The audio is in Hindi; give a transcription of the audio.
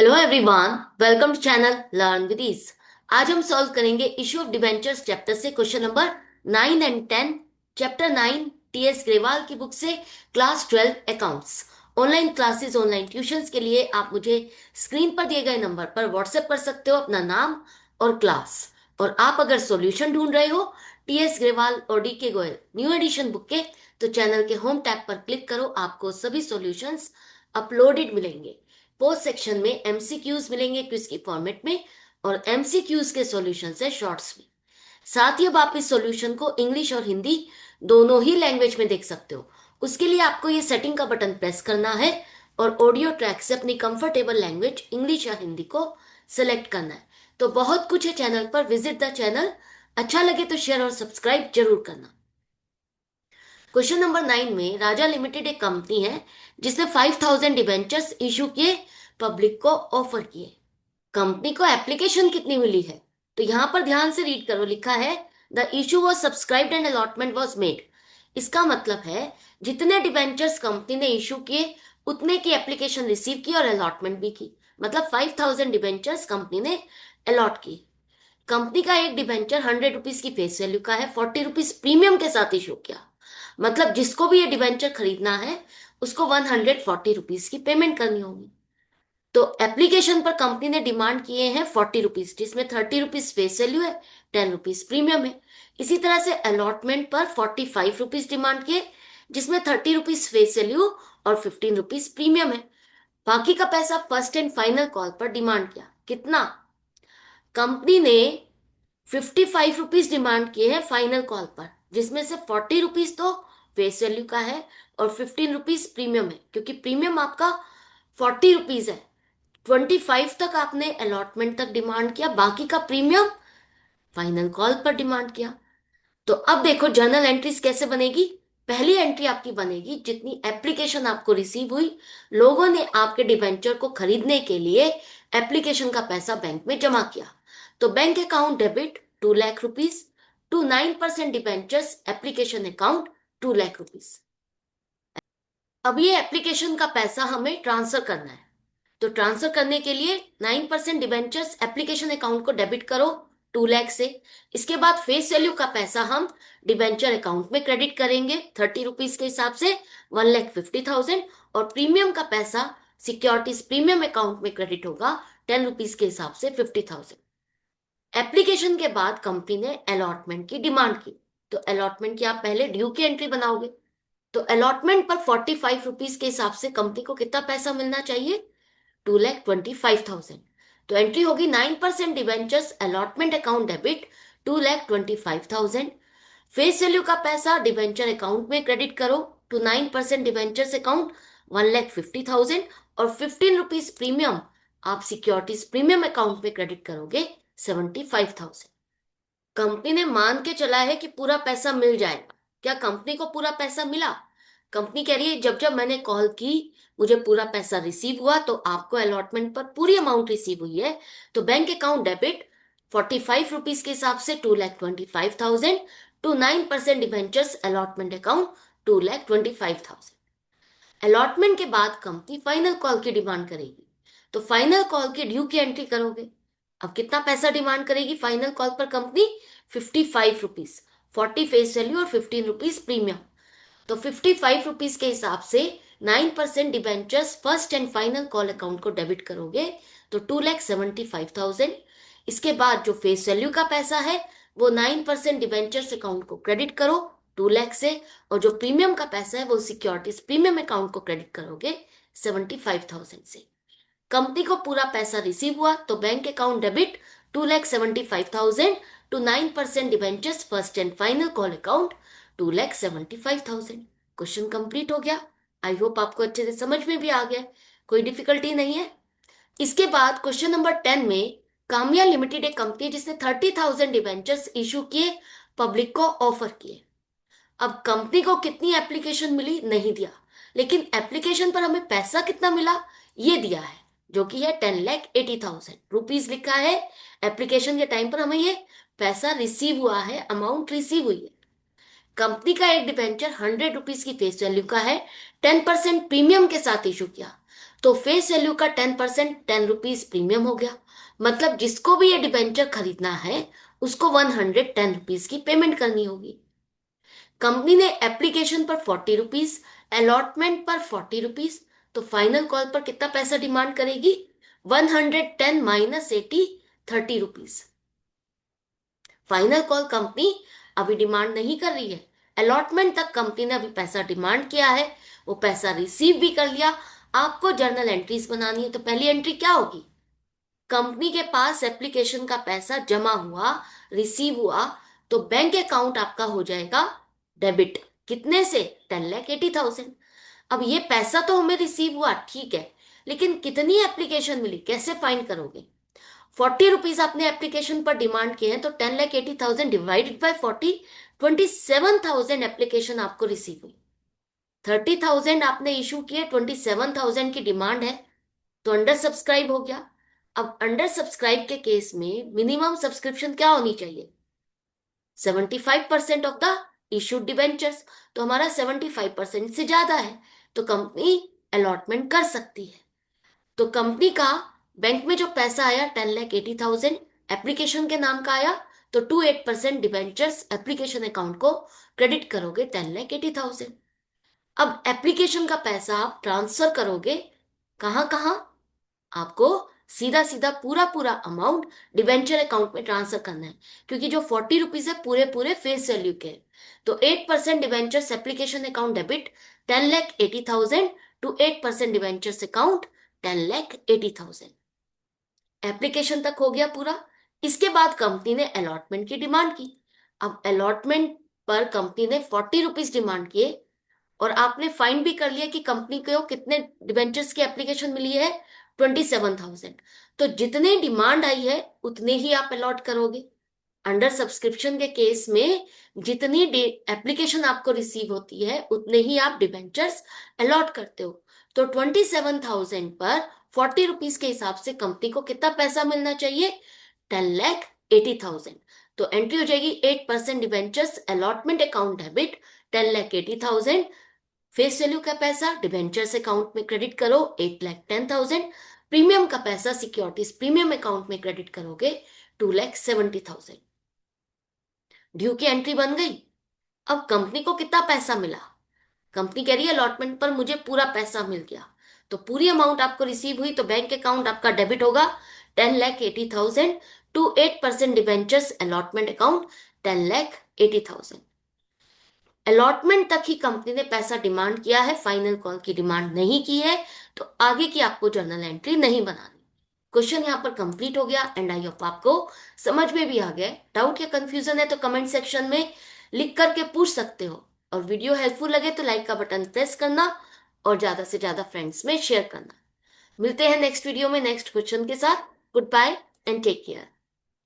Hello everyone, welcome to channel learn with ease. आज हम सॉल्व करेंगे इशू ऑफ डिबेंचर्स चैप्टर से question number 9 and 10। Chapter 9 TS Grewal की बुक से, class 12 accounts. Online classes, online tuitions के लिए आप मुझे स्क्रीन पर दिए गए नंबर पर व्हाट्सएप कर सकते हो अपना नाम और क्लास। और आप अगर सॉल्यूशन ढूंढ रहे हो टीएस ग्रेवाल और डी के गोयल न्यू एडिशन बुक के, तो चैनल के होम टैब पर क्लिक करो, आपको सभी सॉल्यूशंस अपलोडेड मिलेंगे। पोस्ट सेक्शन में एमसीक्यूज मिलेंगे क्विज की फॉर्मेट में, और एमसीक्यूज के सॉल्यूशन है शॉर्ट्स में। साथ ही अब आप इस सॉल्यूशन को इंग्लिश और हिंदी दोनों ही लैंग्वेज में देख सकते हो। उसके लिए आपको ये सेटिंग का बटन प्रेस करना है और ऑडियो ट्रैक से अपनी कंफर्टेबल लैंग्वेज इंग्लिश या हिंदी को सिलेक्ट करना है। तो बहुत कुछ है चैनल पर, विजिट द चैनल। अच्छा लगे तो शेयर और सब्सक्राइब जरूर करना। क्वेश्चन नंबर 9 में, राजा लिमिटेड एक कंपनी है जिसने 5000 डिबेंचर्स इशू किए, पब्लिक को ऑफर किए। कंपनी को एप्लीकेशन कितनी मिली है? तो यहां पर ध्यान से रीड करो, लिखा है the issue was subscribed and allotment was made. इसका मतलब है जितने डिबेंचर्स कंपनी ने इशू किए उतने की एप्लीकेशन रिसीव की और अलॉटमेंट भी की। मतलब 5000 डिबेंचर्स कंपनी ने अलॉट की। कंपनी का एक डिबेंचर 100 रुपीज की फेस वैल्यू का है, 40 रुपीज प्रीमियम के साथ इशू किया। मतलब जिसको भी ये डिबेंचर खरीदना है उसको 140 रुपीज की पेमेंट करनी होगी। तो एप्लीकेशन पर कंपनी ने डिमांड किए हैं 40 रुपीज, जिसमें 30 रुपीज फेस वैल्यू है, 10 रुपीज प्रीमियम है। इसी तरह से अलॉटमेंट पर 45 रुपीज डिमांड किए, जिसमें 30 रुपीज फेस वैल्यू और 15 रुपीज प्रीमियम है। बाकी का पैसा फर्स्ट एंड फाइनल कॉल पर डिमांड किया। कितना? कंपनी ने 55 रुपीज डिमांड किए हैं फाइनल कॉल पर, जिसमें से 40 रुपीज तो फेस वैल्यू का है और 15 रुपीज प्रीमियम है, क्योंकि प्रीमियम आपका 40 रुपीज है। 25 तक आपने अलॉटमेंट तक डिमांड किया, बाकी का प्रीमियम फाइनल कॉल पर डिमांड किया। तो अब देखो जर्नल एंट्रीज कैसे बनेगी। पहली एंट्री आपकी बनेगी जितनी एप्लीकेशन आपको रिसीव हुई, लोगों ने आपके डिबेंचर को खरीदने के लिए एप्लीकेशन का पैसा बैंक में जमा किया। तो bank account debit 2 lakh rupees to 9% debentures application account 2 lakh rupees. अब ये एप्लीकेशन का पैसा हमें ट्रांसफर करना है। तो ट्रांसफर करने के लिए 9% डिबेंचर्स एप्लीकेशन अकाउंट को डेबिट करो 2 लाख से। इसके बाद फेस वैल्यू का पैसा हम डिबेंचर अकाउंट में क्रेडिट करेंगे 30 रुपीज के हिसाब से, 1,50,000। और प्रीमियम का पैसा सिक्योरिटीज प्रीमियम अकाउंट में क्रेडिट होगा 10 रुपीज के हिसाब से 50,000। एप्लीकेशन के बाद कंपनी ने अलॉटमेंट की डिमांड की। तो अलॉटमेंट की आप पहले ड्यू की एंट्री बनाओगे। तो अलॉटमेंट पर 45 रुपीज के हिसाब से कंपनी को कितना पैसा मिलना चाहिए? 2,25,000। तो एंट्री होगी 9% debentures allotment account debit 2,25,000। Face value का पैसा डिवेंचर अकाउंट में क्रेडिट करो टू 9% डिवेंचर्स अकाउंट 1,50,000। और 15 रुपीज प्रीमियम आप सिक्योरिटीज प्रीमियम अकाउंट में क्रेडिट करोगे 75,000। कंपनी ने मान के चला है कि पूरा पैसा मिल जाएगा। क्या कंपनी को पूरा पैसा मिला? कंपनी कह रही है जब जब मैंने कॉल की मुझे पूरा पैसा रिसीव हुआ, तो आपको अलॉटमेंट पर पूरी अमाउंट रिसीव हुई है। तो बैंक अकाउंट डेबिट 45 रुपीज के हिसाब से 2,25,000 to 9% debentures allotment account 2,25,000। Allotment के बाद कंपनी फाइनल कॉल की डिमांड करेगी। तो फाइनल कॉल की ड्यू की एंट्री करोगे। अब कितना पैसा डिमांड करेगी फाइनल कॉल पर कंपनी? 55 रुपीज, 40 फेस वैल्यू और 15 रुपीज प्रीमियम। तो 55 रुपीज के हिसाब से 9% debentures first and final call account को डेबिट करोगे, तो 2,75,000। इसके बाद जो फेस वैल्यू का पैसा है वो 9% डिबेंचर्स अकाउंट को क्रेडिट करो 2 लाख से, और जो प्रीमियम का पैसा है वो सिक्योरिटीज प्रीमियम अकाउंट को क्रेडिट करोगे 75,000 से। कंपनी को पूरा पैसा रिसीव हुआ, तो bank account debit 2,75,000 to 9% debentures first and final call account 2,75,000। Question complete हो गया। आई होप आपको अच्छे से समझ में भी आ गया, कोई डिफिकल्टी नहीं है। इसके बाद क्वेश्चन नंबर 10 में, कामिया लिमिटेड एक कंपनी जिसने 30,000 डिबेंचर्स इशू किए, पब्लिक को ऑफर किए। अब कंपनी को कितनी एप्लीकेशन मिली नहीं दिया, लेकिन एप्लीकेशन पर हमें पैसा कितना मिला ये दिया है, जो कि है 10,80,000 रुपीज लिखा है। एप्लीकेशन के टाइम पर हमें ये पैसा रिसीव हुआ है, अमाउंट रिसीव हुई है। कंपनी का एक डिबेंचर 100 रुपीज की फेस वैल्यू का है, 10% प्रीमियम के साथ इशू किया। तो फेस वैल्यू का 10%, 10 रुपीज प्रीमियम हो गया। मतलब जिसको भी ये डिबेंचर खरीदना है उसको 110 रुपीज की पेमेंट करनी होगी। कंपनी ने एप्लीकेशन पर 40 रुपीज, अलॉटमेंट पर 40 रुपीज, तो फाइनल कॉल पर कितना पैसा डिमांड करेगी? 110 minus 80, 30 rupees. Final call company अभी डिमांड नहीं कर रही है। अलॉटमेंट तक कंपनी ने अभी पैसा डिमांड किया है, वो पैसा रिसीव भी कर लिया। आपको जर्नल एंट्रीज बनानी है, तो पहली एंट्री क्या होगी? कंपनी के पास एप्लीकेशन का पैसा जमा हुआ, रिसीव हुआ, तो बैंक अकाउंट आपका हो जाएगा डेबिट। कितने से? 10,80,000। अब ये पैसा तो हमें रिसीव हुआ, ठीक है, लेकिन कितनी एप्लीकेशन मिली कैसे फाइंड करोगे? 40 रुपीज आपने एप्लीकेशन पर डिमांड किए हैं, तो 10,80,000 डिवाइडेड बाय 40, 27,000 एप्लीकेशन आपको रिसीव हुई। 30,000 आपने इशू किए, 27,000 की डिमांड है, तो अंडर सब्सक्राइब हो गया। अब अंडर सब्सक्राइब के केस में मिनिमम सब्सक्रिप्शन क्या होनी चाहिए? 75% ऑफ द इशूड डिबेंचर्स। तो हमारा 75% से ज्यादा है, तो कंपनी अलॉटमेंट कर सकती है। तो कंपनी का बैंक में जो पैसा आया 10,80,000 एप्लीकेशन के नाम का आया, तो 28% डिबेंचर्स एप्लीकेशन अकाउंट को क्रेडिट करोगे 10,80,000। अब एप्लीकेशन का पैसा आप ट्रांसफर करोगे कहाँ कहाँ? आपको सीधा सीधा पूरा पूरा अमाउंट डिबेंचर अकाउंट में ट्रांसफर करना है, क्योंकि जो 40 रुपीज है पूरे पूरे फेस वैल्यू के हैं। तो 8% debentures application account debit 10,80,000 to 8% debentures account 10,80,000। Application तक हो गया पूरा। इसके बाद कंपनी ने अलॉटमेंट की डिमांड की। अब अलॉटमेंट पर कंपनी ने 40 रुपीज डिमांड किए, और आपने फाइंड भी कर लिया कि कंपनी को कितने डिबेंचर्स की एप्लीकेशन मिली है? 27,000। तो जितने डिमांड आई है उतने ही आप अलॉट करोगे। अंडर सब्सक्रिप्शन के केस में जितनी एप्लीकेशन आपको रिसीव होती है उतने ही आप डिबेंचर्स अलॉट करते हो। तो 27,000 पर 40 रुपीज के हिसाब से कंपनी को कितना पैसा मिलना चाहिए? 10,80,000। तो एंट्री हो जाएगी 8% debentures allotment account debit 10,80,000। Face value का पैसा डिबेंचर्स अकाउंट में क्रेडिट करो 8,10,000। प्रीमियम का पैसा सिक्योरिटीज प्रीमियम अकाउंट में क्रेडिट करोगे 2,70,000। ड्यू की एंट्री बन गई। अब कंपनी को कितना पैसा मिला? कंपनी कह रही है अलॉटमेंट पर मुझे पूरा पैसा मिल गया, तो पूरी अमाउंट आपको रिसीव हुई, तो बैंक अकाउंट आपका डेबिट होगा 10,80,000 to 8% debentures allotment account 10,80,000। Allotment तक ही कंपनी ने पैसा डिमांड किया है, फाइनल कॉल की डिमांड नहीं की है, तो आगे की आपको जर्नल एंट्री नहीं बनानी। क्वेश्चन यहाँ पर कंप्लीट हो गया, एंड आई होप आपको समझ में भी आ गया। डाउट या कंफ्यूजन है तो कमेंट सेक्शन में लिख करके पूछ सकते हो, और वीडियो हेल्पफुल लगे तो लाइक का बटन प्रेस करना और ज्यादा से ज्यादा फ्रेंड्स में शेयर करना। मिलते हैं नेक्स्ट वीडियो में नेक्स्ट क्वेश्चन के साथ। Good bye and take care.